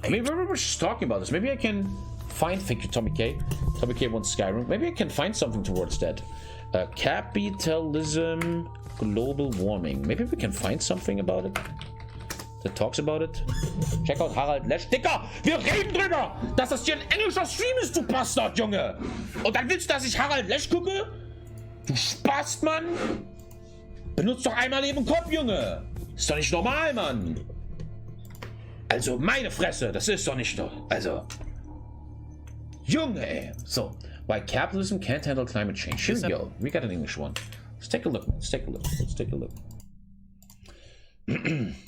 Maybe we were just talking about this. Maybe I can find, thank you TommyKay. TommyKay wants Skyrim. Maybe I can find something towards that. Capitalism, global warming. Maybe we can find something about it that talks about it. Check out Harald Lesch. Dicker, wir reden drüber, dass das hier ein englischer Stream ist, du Bastard, Junge. Und dann willst du, dass ich Harald Lesch gucke? Du Spast, Mann. Benutzt doch einmal eben Kopf, Junge. Ist doch nicht normal, Mann. Also, meine Fresse, das ist doch nicht doch. Also, Junge, ey. So, why capitalism can't handle climate change. Here we go. We got an English one. Let's take a look. Let's take a look. Let's take a look.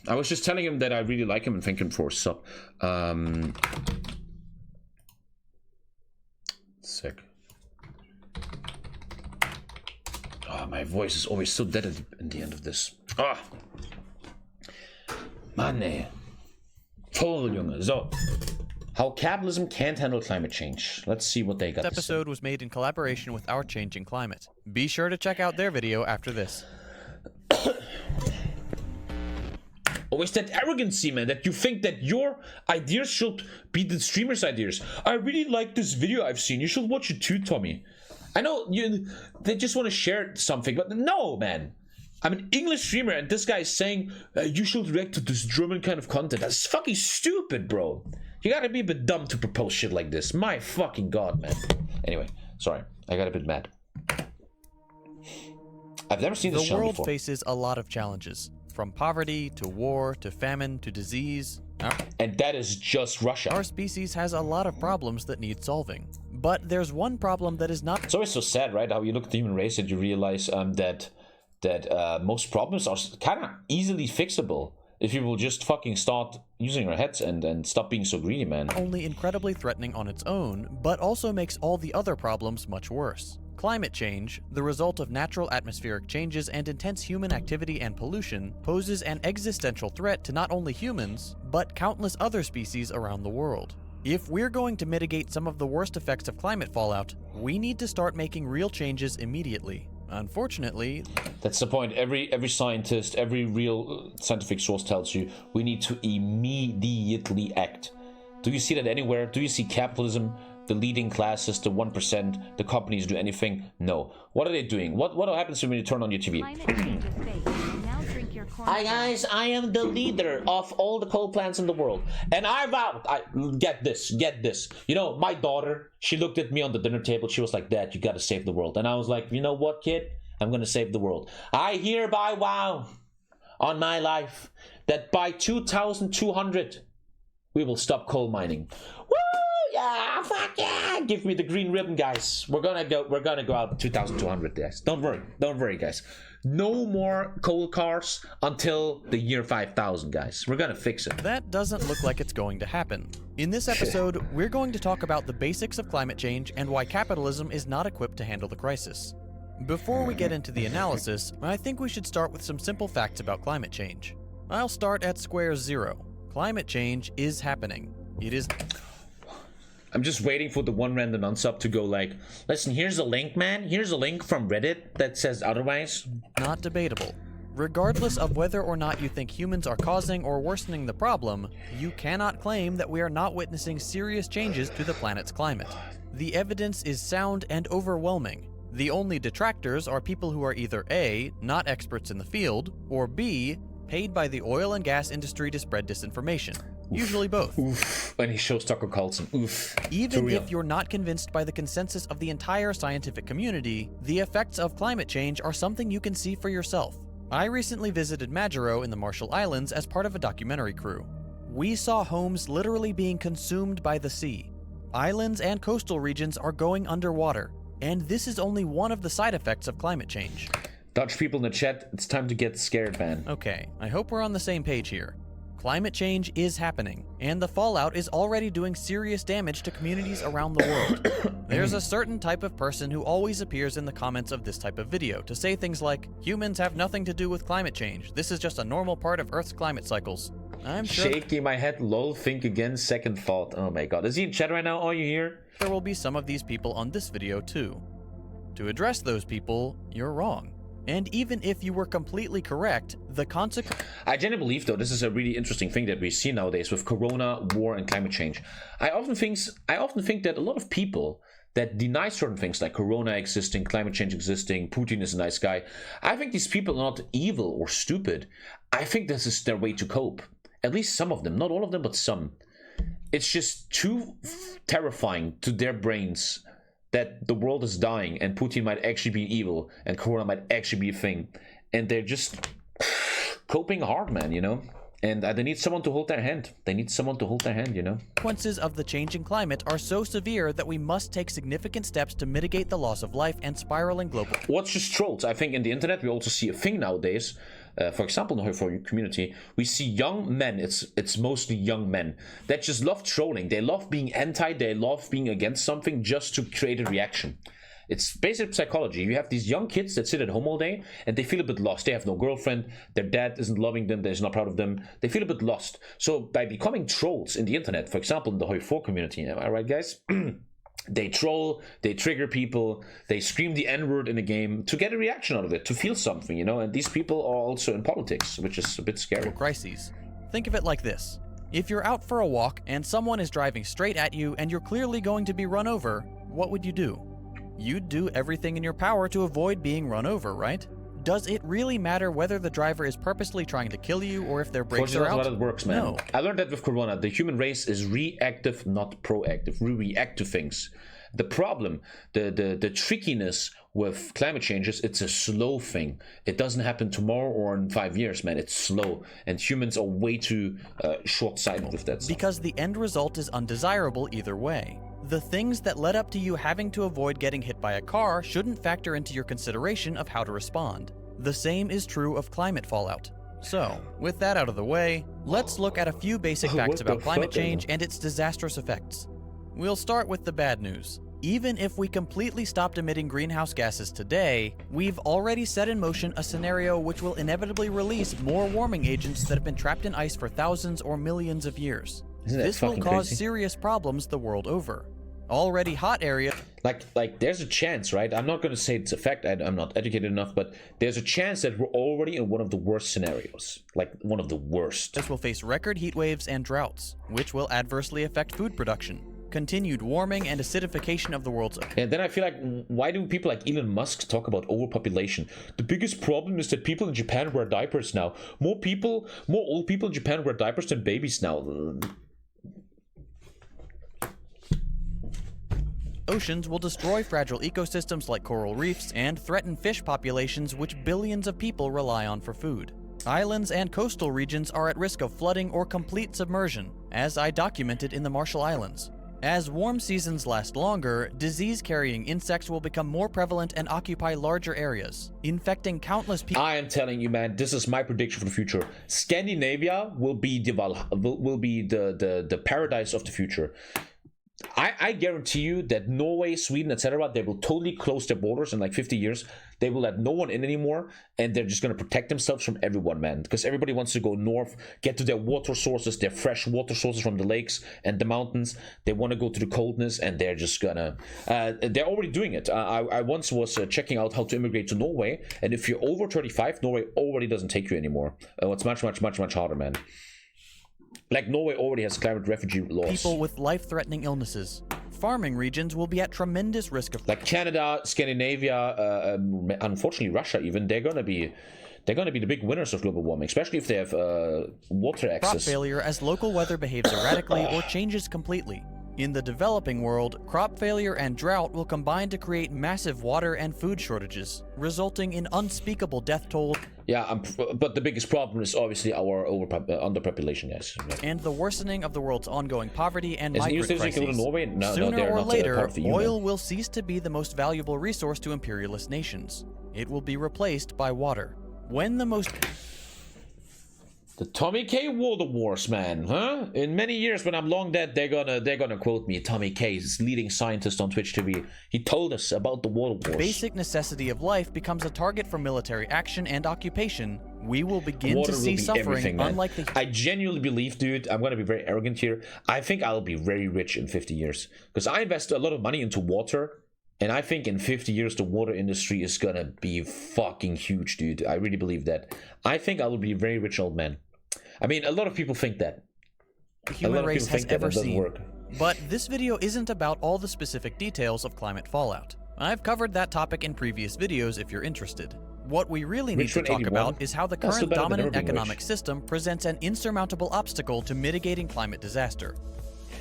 I was just telling him that I really like him and thank him for sub. Sick. Oh, my voice is always so dead at the end of this. Ah, Mann, ey. Voll, Junge. So, how capitalism can't handle climate change. Let's see what they got. This episode was made in collaboration with Our Changing Climate. Be sure to check out their video after this. Always that arrogancy, man, that you think that your ideas should be the streamer's ideas. I really like this video I've seen. You should watch it too, Tommy. I know they just want to share something, but no, man. I'm an English streamer, and this guy is saying you should react to this German kind of content. That's fucking stupid, bro. You gotta be a bit dumb to propose shit like this. My fucking god, man. Anyway, sorry, I got a bit mad. I've never seen this channel before. The world faces a lot of challenges. From poverty, to war, to famine, to disease. And that is just Russia. Our species has a lot of problems that need solving. But there's one problem that is not... It's always so sad, right? How you look at the human race and you realize that most problems are kind of easily fixable if you will just fucking start using our heads and stop being so greedy, man. Only incredibly threatening on its own, but also makes all the other problems much worse. Climate change, the result of natural atmospheric changes and intense human activity and pollution, poses an existential threat to not only humans, but countless other species around the world. If we're going to mitigate some of the worst effects of climate fallout, we need to start making real changes immediately. Unfortunately, that's the point. Every scientist, every real scientific source tells you we need to immediately act. Do you see that anywhere? Do you see capitalism, the leading classes, the 1%, the companies do anything? No. What are they doing? What happens when you turn on your TV? Hi guys, I am the leader of all the coal plants in the world, and get this. You know, my daughter, she looked at me on the dinner table. She was like, "Dad, you gotta save the world." And I was like, "You know what, kid? I'm gonna save the world. I hereby vow on my life that by 2200 we will stop coal mining." Woo! Yeah, fuck yeah! Give me the green ribbon, guys. We're gonna go out 2200, guys. Don't worry, guys. No more coal cars until the year 5000, guys. We're gonna fix it. That doesn't look like it's going to happen. In this episode, we're going to talk about the basics of climate change and why capitalism is not equipped to handle the crisis. Before we get into the analysis, I think we should start with some simple facts about climate change. I'll start at square zero. Climate change is happening. It is... I'm just waiting for the one random unsub to go like, listen, here's a link, man. Here's a link from Reddit that says otherwise. Not debatable. Regardless of whether or not you think humans are causing or worsening the problem, you cannot claim that we are not witnessing serious changes to the planet's climate. The evidence is sound and overwhelming. The only detractors are people who are either A, not experts in the field, or B, paid by the oil and gas industry to spread disinformation. Usually both. Oof. When he shows Tucker Carlson. Oof. Even if you're not convinced by the consensus of the entire scientific community, the effects of climate change are something you can see for yourself. I recently visited Majuro in the Marshall Islands as part of a documentary crew. We saw homes literally being consumed by the sea. Islands and coastal regions are going underwater, and this is only one of the side effects of climate change. Dutch people in the chat, it's time to get scared, man. Okay, I hope we're on the same page here. Climate change is happening, and the fallout is already doing serious damage to communities around the world. There's a certain type of person who always appears in the comments of this type of video to say things like, humans have nothing to do with climate change. This is just a normal part of Earth's climate cycles. I'm sure... Shaking my head, lol, think again, second thought. Oh my god. Is he in chat right now? Are you here? There will be some of these people on this video too. To address those people, you're wrong. And even if you were completely correct, the consequence... I genuinely believe, though, this is a really interesting thing that we see nowadays with Corona, war, and climate change. I often think that a lot of people that deny certain things like Corona existing, climate change existing, Putin is a nice guy, I think these people are not evil or stupid. I think this is their way to cope. At least some of them, not all of them, but some. It's just too terrifying to their brains that the world is dying and Putin might actually be evil and Corona might actually be a thing. And they're just coping hard, man, you know? And they need someone to hold their hand. They need someone to hold their hand, you know? Consequences of the changing climate are so severe that we must take significant steps to mitigate the loss of life and spiraling global... What's just trolls? I think in the internet we also see a thing nowadays. For example, in the HOI4 community, we see young men, it's mostly young men, that just love trolling. They love being anti, they love being against something just to create a reaction. It's basic psychology. You have these young kids that sit at home all day and they feel a bit lost. They have no girlfriend, their dad isn't loving them, they're not proud of them. They feel a bit lost. So by becoming trolls in the internet, for example, in the HOI4 community, am I right, guys? They troll, they trigger people, they scream the N-word in a game to get a reaction out of it, to feel something, you know? And these people are also in politics, which is a bit scary. Crises. Think of it like this. If you're out for a walk and someone is driving straight at you and you're clearly going to be run over, what would you do? You'd do everything in your power to avoid being run over, right? Does it really matter whether the driver is purposely trying to kill you or if their brakes are out? That's how it works, man. No. I learned that with Corona. The human race is reactive, not proactive. We react to things. The problem, the trickiness with climate change is it's a slow thing. It doesn't happen tomorrow or in 5 years, man. It's slow. And humans are way too short-sighted with that stuff. Because the end result is undesirable either way. The things that led up to you having to avoid getting hit by a car shouldn't factor into your consideration of how to respond. The same is true of climate fallout. So, with that out of the way, let's look at a few basic facts about climate change and its disastrous effects. We'll start with the bad news. Even if we completely stopped emitting greenhouse gases today, we've already set in motion a scenario which will inevitably release more warming agents that have been trapped in ice for thousands or millions of years. This will cause serious problems the world over. Already hot areas... Like there's a chance, right? I'm not going to say it's a fact, I'm not educated enough, but there's a chance that we're already in one of the worst scenarios. Like, one of the worst. This will face record heat waves and droughts, which will adversely affect food production. Continued warming and acidification of the world's... And then I feel like, why do people like Elon Musk talk about overpopulation? The biggest problem is that people in Japan wear diapers now. More old people in Japan wear diapers than babies now. Oceans will destroy fragile ecosystems like coral reefs and threaten fish populations which billions of people rely on for food. Islands and coastal regions are at risk of flooding or complete submersion, as I documented in the Marshall Islands. As warm seasons last longer, disease-carrying insects will become more prevalent and occupy larger areas, infecting countless people. I am telling you, man, this is my prediction for the future. Scandinavia will be the paradise of the future. I guarantee you that Norway, Sweden, etc., they will totally close their borders in like 50 years. They will let no one in anymore, and they're just going to protect themselves from everyone, man. Because everybody wants to go north, get to their water sources, their fresh water sources from the lakes and the mountains. They want to go to the coldness, and they're just gonna... they're already doing it. I once was checking out how to immigrate to Norway, and if you're over 35, Norway already doesn't take you anymore. It's much harder, man. Like, Norway already has climate refugee laws. People with life-threatening illnesses. Farming regions will be at tremendous risk of... Like Canada, Scandinavia, unfortunately Russia even, they're gonna be the big winners of global warming, especially if they have water access. Crop failure as local weather behaves erratically or changes completely. In the developing world, crop failure and drought will combine to create massive water and food shortages, resulting in unspeakable death toll. Yeah, but the biggest problem is obviously our underpopulation, yes. And the worsening of the world's ongoing poverty and migrant crises. Go to Norway? No, Sooner or later, the oil will cease to be the most valuable resource to imperialist nations. It will be replaced by water. When the most... The TommyKay World Wars, man, huh? In many years, when I'm long dead, they're gonna quote me. TommyKay is leading scientist on Twitch TV. He told us about the World Wars. Basic necessity of life becomes a target for military action and occupation. We will begin to see suffering, unlike the... I genuinely believe, dude, I'm gonna be very arrogant here. I think I'll be very rich in 50 years. Because I invest a lot of money into water. And I think in 50 years, the water industry is gonna be fucking huge, dude. I really believe that. I think I will be a very rich old man. I mean, a lot of people think that. The human race has ever seen. But this video isn't about all the specific details of climate fallout. I've covered that topic in previous videos if you're interested. What we really need to talk about is how the current dominant economic system presents an insurmountable obstacle to mitigating climate disaster.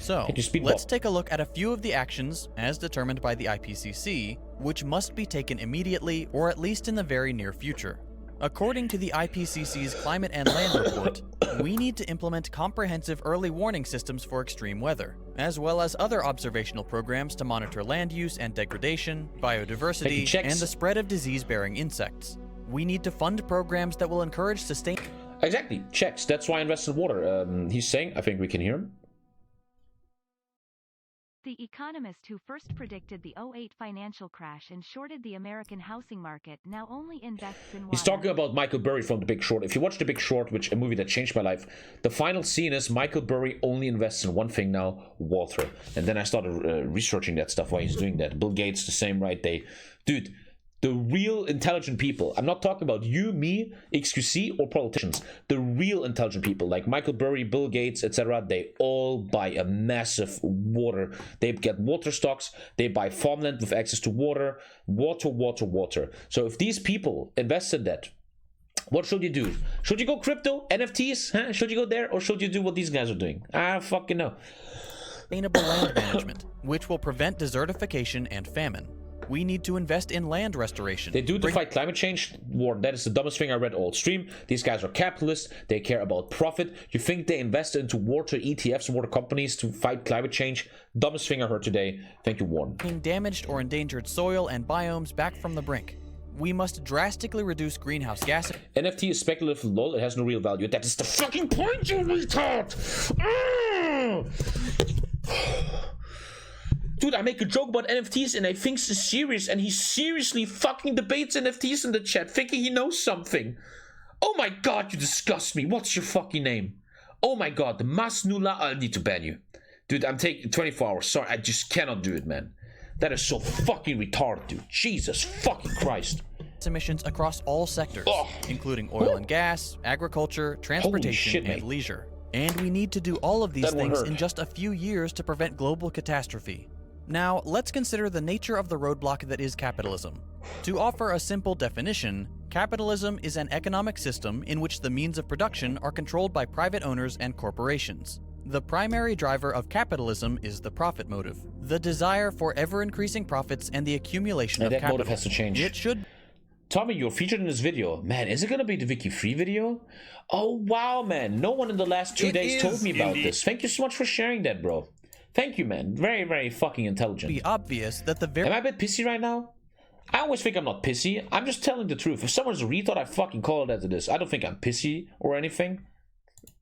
So, let's take a look at a few of the actions, as determined by the IPCC, which must be taken immediately or at least in the very near future. According to the IPCC's Climate and Land Report, we need to implement comprehensive early warning systems for extreme weather, as well as other observational programs to monitor land use and degradation, biodiversity, and the spread of disease-bearing insects. We need to fund programs that will encourage sustained... Exactly, checks. That's why I invest in water. He's saying, I think we can hear him. The economist who first predicted the 2008 financial crash and shorted the American housing market now only invests in water. He's talking about Michael Burry from The Big Short. If you watch The Big Short, which a movie that changed my life, the final scene is Michael Burry only invests in one thing now, water. And then I started researching that stuff, why he's doing that. Bill Gates, the same, right? Dude, the real intelligent people, I'm not talking about you, me, XQC, or politicians. The real intelligent people, like Michael Burry, Bill Gates, etc., they all buy a massive water. They get water stocks, they buy farmland with access to water. So if these people invest in that, what should you do? Should you go crypto, NFTs? Huh? Should you go there, or should you do what these guys are doing? I don't fucking know. Sustainable land management, which will prevent desertification and famine. We need to invest in land restoration. They do to fight climate change. War. That is the dumbest thing I read all stream. These guys are capitalists. They care about profit. You think they invest into water ETFs, water companies to fight climate change? Dumbest thing I heard today. Thank you, Warren. Damaged or endangered soil and biomes back from the brink. We must drastically reduce greenhouse gas. NFT is speculative, lol. It has no real value. That is the fucking point, you retard! Dude, I make a joke about NFTs and I think it's serious, and he seriously fucking debates NFTs in the chat, thinking he knows something. Oh my god, you disgust me. What's your fucking name? Oh my god, Masnula, I'll need to ban you. Dude, I'm taking 24 hours. Sorry, I just cannot do it, man. That is so fucking retarded, dude. Jesus fucking Christ. Emissions across all sectors, including oil and gas, agriculture, transportation, and leisure. And we need to do all of these things in just a few years to prevent global catastrophe. Now, let's consider the nature of the roadblock that is capitalism. To offer a simple definition, capitalism is an economic system in which the means of production are controlled by private owners and corporations. The primary driver of capitalism is the profit motive, the desire for ever-increasing profits and the accumulation of capital. Motive has to change. It should... Tommy, you're featured in this video. Man, is it gonna be the Wiki Free video? Oh, wow, man. No one in the last 2 days told me about this. Thank you so much for sharing that, bro. Thank you, man. Very, very fucking intelligent. Be obvious that the Am I a bit pissy right now? I always think I'm not pissy. I'm just telling the truth. If someone's a retard, I fucking call it as it is. I don't think I'm pissy or anything.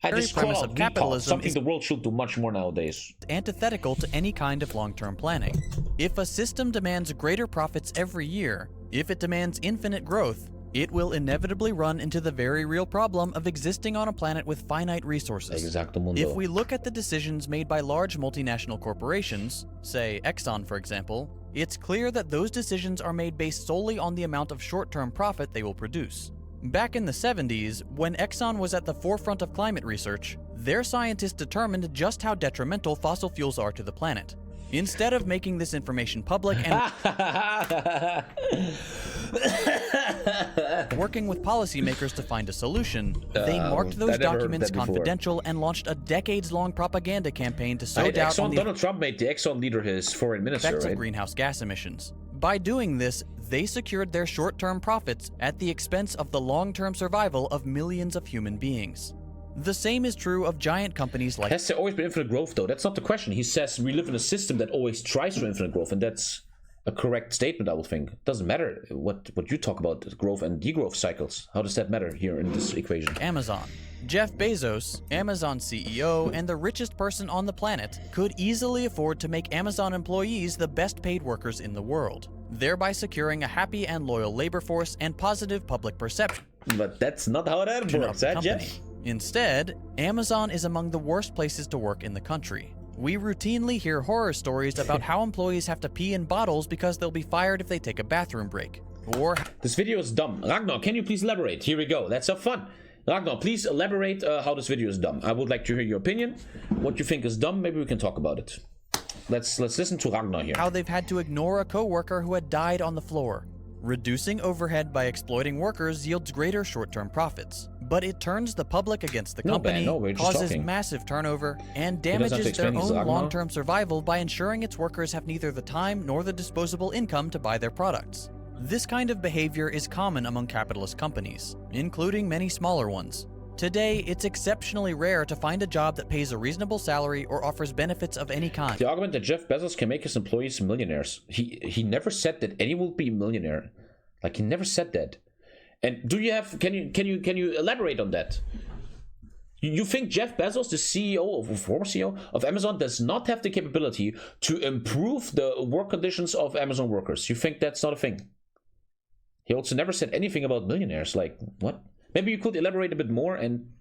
I just call out capitalism, something the world should do much more nowadays. Antithetical to any kind of long-term planning. If a system demands greater profits every year, if it demands infinite growth, it will inevitably run into the very real problem of existing on a planet with finite resources. If we look at the decisions made by large multinational corporations, say Exxon for example, it's clear that those decisions are made based solely on the amount of short-term profit they will produce. Back in the 70s, when Exxon was at the forefront of climate research, their scientists determined just how detrimental fossil fuels are to the planet. Instead of making this information public and working with policymakers to find a solution, they marked those documents confidential and launched a decades-long propaganda campaign to sow doubt on the Donald Trump made the Exxon leader his foreign minister, effects of greenhouse gas emissions. By doing this, they secured their short-term profits at the expense of the long-term survival of millions of human beings. The same is true of giant companies like... Has there always been infinite growth, though? That's not the question. He says we live in a system that always tries for infinite growth, and that's a correct statement, I will think. It doesn't matter what you talk about, growth and degrowth cycles. How does that matter here in this equation? Amazon. Jeff Bezos, Amazon CEO and the richest person on the planet, could easily afford to make Amazon employees the best paid workers in the world, thereby securing a happy and loyal labor force and positive public perception. But that's not how that works, Jeff? Instead, Amazon is among the worst places to work in the country. We routinely hear horror stories about how employees have to pee in bottles because they'll be fired if they take a bathroom break. Or this video is dumb. Ragnar, can you please elaborate? Here we go. That's so fun. Ragnar, please elaborate how this video is dumb. I would like to hear your opinion. What you think is dumb, maybe we can talk about it. Let's listen to Ragnar here. How they've had to ignore a coworker who had died on the floor. Reducing overhead by exploiting workers yields greater short-term profits, but it turns the public against the company, causes massive turnover, and damages their own long-term survival by ensuring its workers have neither the time nor the disposable income to buy their products. This kind of behavior is common among capitalist companies, including many smaller ones. Today, it's exceptionally rare to find a job that pays a reasonable salary or offers benefits of any kind. The argument that Jeff Bezos can make his employees millionaires. He never said that anyone will be a millionaire. Like, he never said that. And do you have, can you elaborate on that? You think Jeff Bezos, the CEO of former CEO of Amazon, does not have the capability to improve the work conditions of Amazon workers? You think that's not a thing? He also never said anything about millionaires. Like, what? Maybe you could elaborate a bit more and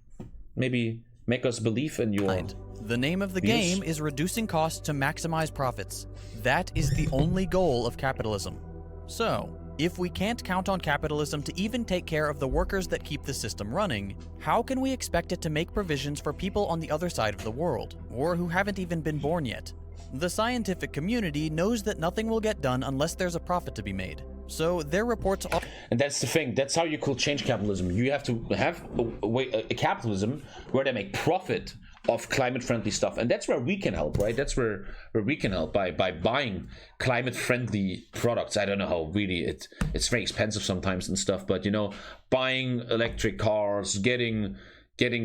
maybe make us believe in your... The name of the game is reducing costs to maximize profits. That is the only goal of capitalism. So, if we can't count on capitalism to even take care of the workers that keep the system running, how can we expect it to make provisions for people on the other side of the world, or who haven't even been born yet? The scientific community knows that nothing will get done unless there's a profit to be made. So their reports are... And that's the thing. That's how you could change capitalism. You have to have a capitalism where they make profit of climate-friendly stuff. And that's where we can help, right? That's where we can help by buying climate-friendly products. I don't know how really it's very expensive sometimes and stuff, but, you know, buying electric cars, getting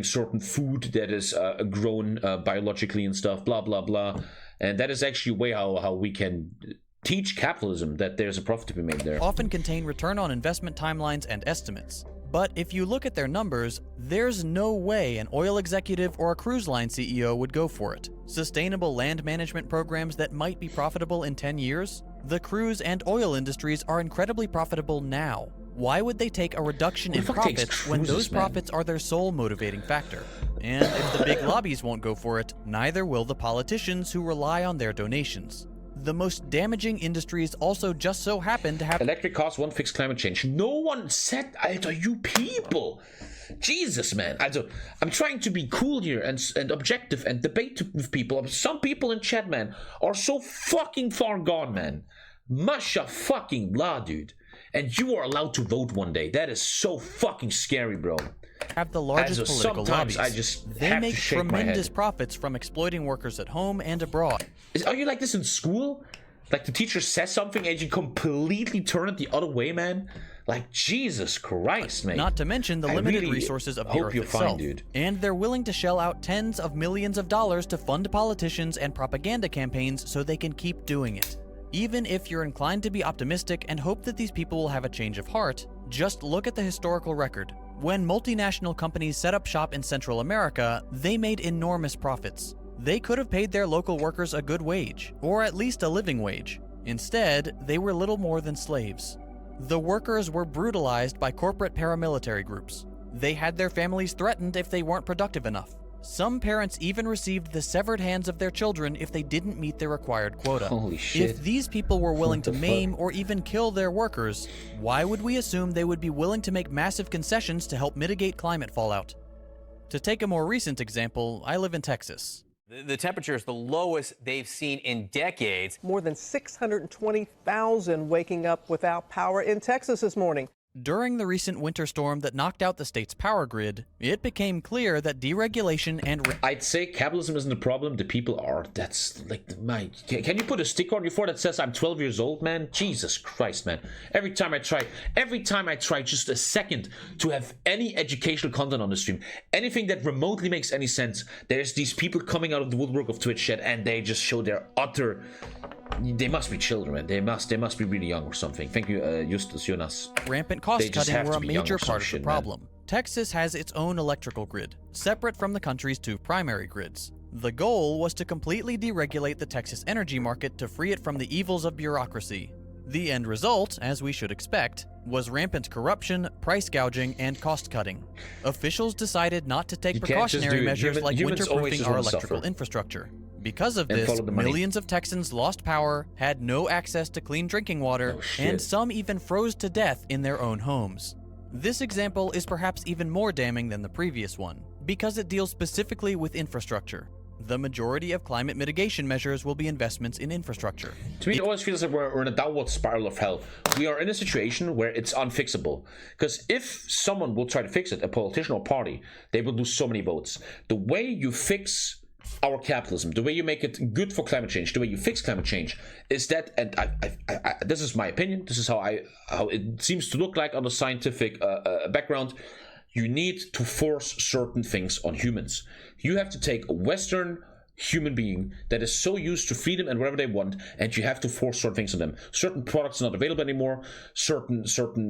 certain food that is grown biologically and stuff, blah, blah, blah. And that is actually a way how we can... teach capitalism that there's a profit to be made there. Often contain return on investment timelines and estimates. But if you look at their numbers, there's no way an oil executive or a cruise line CEO would go for it. Sustainable land management programs that might be profitable in 10 years? The cruise and oil industries are incredibly profitable now. Why would they take a reduction in profits when those profits are their sole motivating factor? And if the big lobbies won't go for it, neither will the politicians who rely on their donations. The most damaging industries also just so happen to have... Electric cars won't fix climate change. No one said, Alter, you people. Jesus, man. Also, I'm trying to be cool here and objective and debate with people. Some people in chat, man, are so fucking far gone, man. Masha fucking blah, dude. And you are allowed to vote one day. That is so fucking scary, bro. Have the largest political lobbies. I just they make tremendous profits from exploiting workers at home and abroad. Are you like this in school? Like the teacher says something and you completely turn it the other way, man? Like, Jesus Christ, man. Not to mention the limited resources of the Earth itself. And they're willing to shell out tens of millions of dollars to fund politicians and propaganda campaigns so they can keep doing it. Even if you're inclined to be optimistic and hope that these people will have a change of heart, just look at the historical record. When multinational companies set up shop in Central America, they made enormous profits. They could have paid their local workers a good wage, or at least a living wage. Instead, they were little more than slaves. The workers were brutalized by corporate paramilitary groups. They had their families threatened if they weren't productive enough. Some parents even received the severed hands of their children if they didn't meet their required quota. Holy shit. If these people were willing to maim or even kill their workers, why would we assume they would be willing to make massive concessions to help mitigate climate fallout? To take a more recent example, I live in Texas. The temperature is the lowest they've seen in decades. More than 620,000 waking up without power in Texas this morning. During the recent winter storm that knocked out the state's power grid, it became clear that deregulation and... I'd say capitalism isn't the problem, the people are. That's like my... Can you put a sticker on your forehead that says I'm 12 years old, man? Jesus Christ, man. Every time I try just a second to have any educational content on the stream, anything that remotely makes any sense, there's these people coming out of the woodwork of Twitch chat and they just show their utter... They must be children, man. They must be really young or something. Thank you, Justus Jonas. Rampant cost cutting were a major part of the problem. Man. Texas has its own electrical grid, separate from the country's two primary grids. The goal was to completely deregulate the Texas energy market to free it from the evils of bureaucracy. The end result, as we should expect, was rampant corruption, price gouging, and cost cutting. Officials decided not to take precautionary measures like winter-proofing our electrical infrastructure. Because of And this, follow the money. millions of Texans lost power, had no access to clean drinking water, Oh, shit. and some even froze to death in their own homes. This example is perhaps even more damning than the previous one, because it deals specifically with infrastructure. The majority of climate mitigation measures will be investments in infrastructure. To me, it always feels like we're in a downward spiral of hell. We are in a situation where it's unfixable. Because if someone will try to fix it, a politician or party, they will lose so many votes. The way you fix our capitalism, the way you make it good for climate change, the way you fix climate change, is that, and this is my opinion, this is how it seems to look like on the scientific background. You need to force certain things on humans. You have to take a Western human being that is so used to freedom and whatever they want, and you have to force certain things on them. Certain products are not available anymore. Certain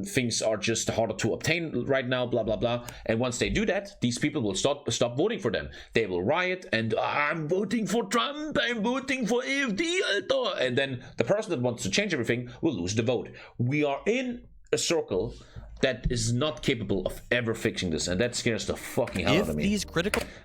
things are just harder to obtain right now, blah, blah, blah. And once they do that, these people will stop voting for them. They will riot and I'm voting for Trump, I'm voting for AFD, Alter. And then the person that wants to change everything will lose the vote. We are in a circle that is not capable of ever fixing this, and that scares the fucking hell out of me.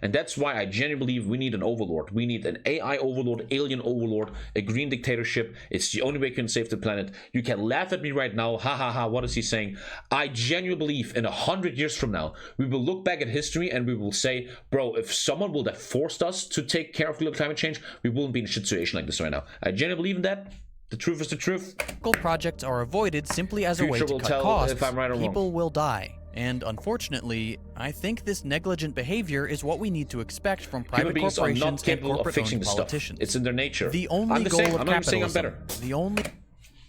And that's why I genuinely believe we need an overlord. We need an AI overlord, alien overlord, a green dictatorship. It's the only way we can save the planet. You can laugh at me right now, ha ha ha, what is he saying? I genuinely believe in 100 years from now, we will look back at history and we will say, bro, if someone would have forced us to take care of global climate change, we wouldn't be in a situation like this right now. I genuinely believe in that. The truth is the truth. Projects are avoided simply as a way to cut costs. People will die. And unfortunately, I think this negligent behavior is what we need to expect from private corporations and corporate-owned politicians. It's in their nature. The only goal of capitalism.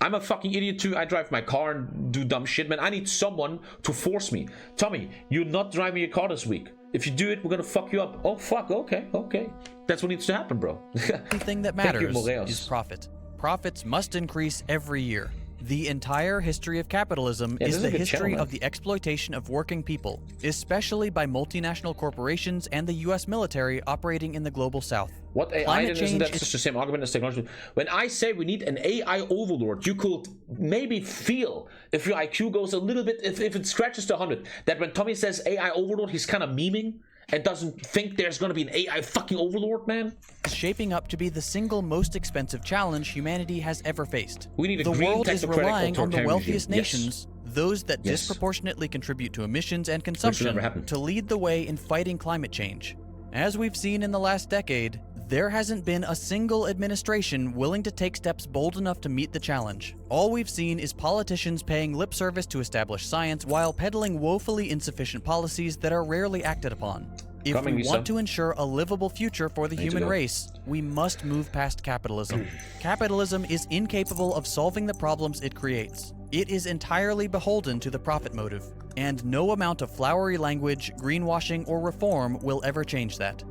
I'm a fucking idiot too. I drive my car and do dumb shit, man. I need someone to force me. Tommy, you're not driving your car this week. If you do it, we're gonna fuck you up. Oh fuck, okay. That's what needs to happen, bro. The thing that matters is profit. Profits must increase every year. The entire history of capitalism is the history of the exploitation of working people, especially by multinational corporations and the US military operating in the global south. What AI isn't that just the same argument as technology? When I say we need an AI overlord, you could maybe feel, if your IQ goes a little bit, if it scratches to 100, that when Tommy says AI overlord, he's kind of memeing and doesn't think there's going to be an AI fucking overlord, man. Shaping up to be the single most expensive challenge humanity has ever faced. We need a the world is relying on the wealthiest nations, those that Yes. disproportionately contribute to emissions and consumption, to lead the way in fighting climate change. As we've seen in the last decade, there hasn't been a single administration willing to take steps bold enough to meet the challenge. All we've seen is politicians paying lip service to established science while peddling woefully insufficient policies that are rarely acted upon. If we want to ensure a livable future for the human race, we must move past capitalism. Capitalism is incapable of solving the problems it creates. It is entirely beholden to the profit motive, and no amount of flowery language, greenwashing, or reform will ever change that.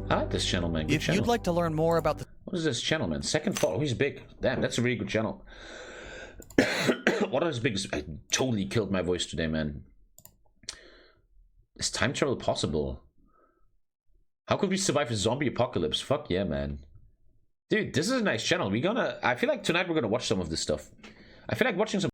I like this channel, man. Good if channel. you'd like to learn more about the... What is this channel, man? Second follow. He's big. Damn, that's a really good channel. What are his biggest... I totally killed my voice today, man. Is time travel possible? How could we survive a zombie apocalypse? Fuck yeah, man. Dude, this is a nice channel. I feel like tonight we're gonna watch some of this stuff. I feel like watching some